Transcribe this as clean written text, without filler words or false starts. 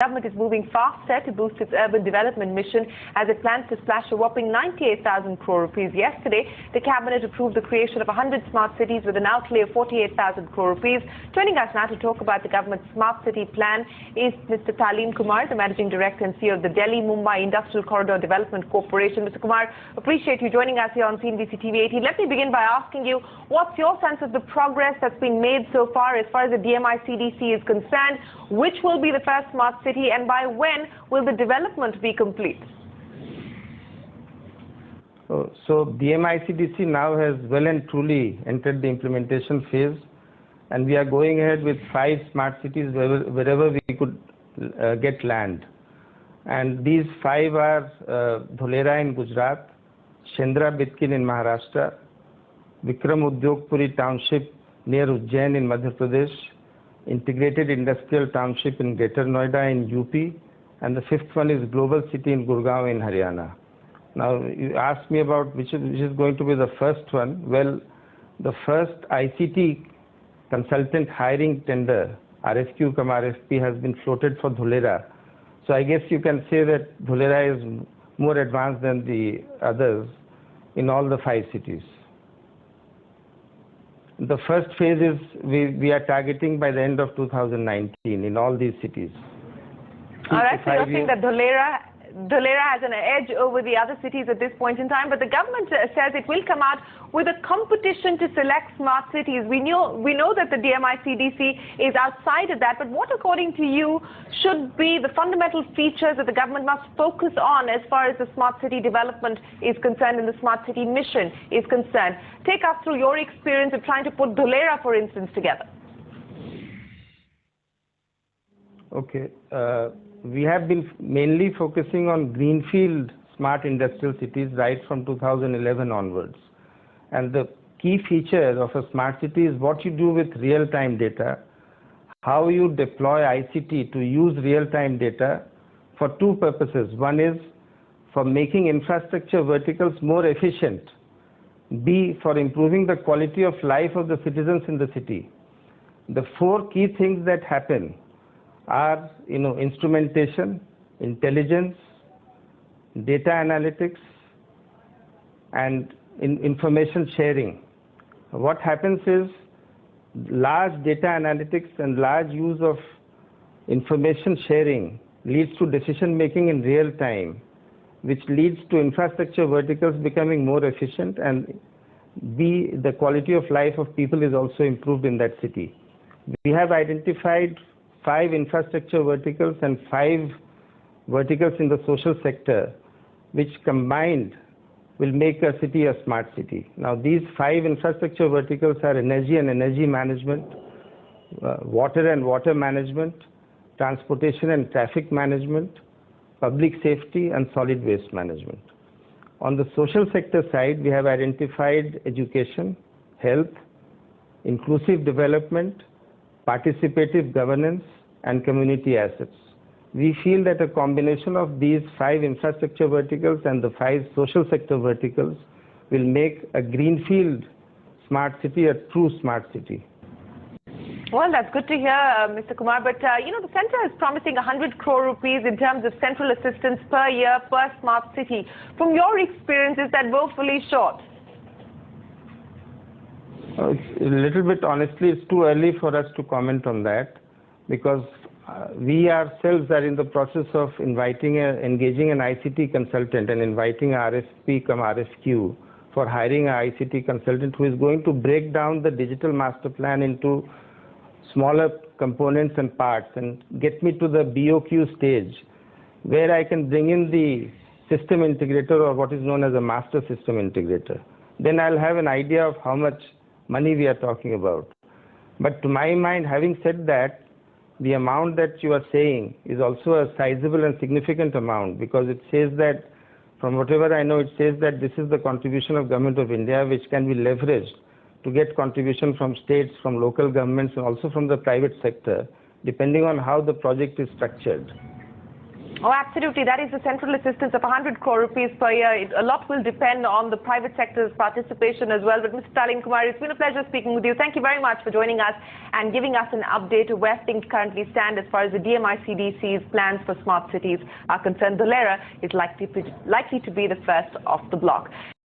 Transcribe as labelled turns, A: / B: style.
A: Government is moving faster to boost its urban development mission as it plans to splash a whopping 98,000 crore rupees. Yesterday, the cabinet approved the creation of 100 smart cities with an outlay of 48,000 crore rupees. Joining us now to talk about the government's smart city plan is Mr. Talim Kumar, the managing director and CEO of the Delhi-Mumbai Industrial Corridor Development Corporation. Mr. Kumar, appreciate you joining us here on CNBC TV 18. Let me begin by asking you, what's your sense of the progress that's been made so far as the DMI-CDC is concerned? Which will be the first smart city, and by when will the development be complete?
B: So DMI-CDC now has well and truly entered the implementation phase, and we are going ahead with 5 smart cities wherever we could get land. And these 5 are Dholera in Gujarat, Shendra Bitkin in Maharashtra, Vikram Udyogpuri Township near Ujjain in Madhya Pradesh, Integrated Industrial Township in Greater Noida in UP, and the 5th one is Global City in Gurgaon in Haryana. Now, you asked me about which is going to be the first one. Well, the first ICT consultant hiring tender, RFQ cum RFP, has been floated for Dholera. So I guess you can say that Dholera is more advanced than the others in all the 5 cities. The first phase is we are targeting by the end of 2019 in all these cities.
A: All right, so you're saying that Dholera has an edge over the other cities at this point in time, but the government says it will come out with a competition to select smart cities. We know that the DMI-CDC is outside of that, but what, according to you, should be the fundamental features that the government must focus on as far as the smart city development is concerned and the smart city mission is concerned? Take us through your experience of trying to put Dholera, for instance, together.
B: Okay. We have been mainly focusing on greenfield smart industrial cities right from 2011 onwards. And the key feature of a smart city is what you do with real-time data, how you deploy ICT to use real-time data for 2 purposes. One is for making infrastructure verticals more efficient. B, for improving the quality of life of the citizens in the city. The 4 key things that happen are, instrumentation, intelligence, data analytics, and information sharing. What happens is large data analytics and large use of information sharing leads to decision making in real time, which leads to infrastructure verticals becoming more efficient, and B, the quality of life of people is also improved in that city. We have identified 5 infrastructure verticals and 5 verticals in the social sector, which combined will make a city a smart city. Now, these 5 infrastructure verticals are energy and energy management, water and water management, transportation and traffic management, public safety, and solid waste management. On the social sector side, we have identified education, health, inclusive development, participative governance, and community assets. We feel that a combination of these 5 infrastructure verticals and the 5 social sector verticals will make a greenfield smart city a true smart city.
A: Well, that's good to hear, Mr. Kumar. But, the centre is promising 100 crore rupees in terms of central assistance per year per smart city. From your experience, is that woefully short?
B: It's a little bit, honestly, it's too early for us to comment on that, because we ourselves are in the process of engaging an ICT consultant and inviting RFP cum RFQ for hiring an ICT consultant who is going to break down the digital master plan into smaller components and parts and get me to the BOQ stage, where I can bring in the system integrator, or what is known as a master system integrator. Then I'll have an idea of how much money we are talking about. But to my mind, having said that, the amount that you are saying is also a sizable and significant amount, because it says that, from whatever I know, it says that this is the contribution of Government of India, which can be leveraged to get contribution from states, from local governments, and also from the private sector, depending on how the project is structured.
A: Oh, absolutely. That is the central assistance of 100 crore rupees per year. A lot will depend on the private sector's participation as well. But Mr. Talin Kumar, it's been a pleasure speaking with you. Thank you very much for joining us and giving us an update of where things currently stand as far as the DMICDC's plans for smart cities are concerned. Dholera is likely to be the first off the block.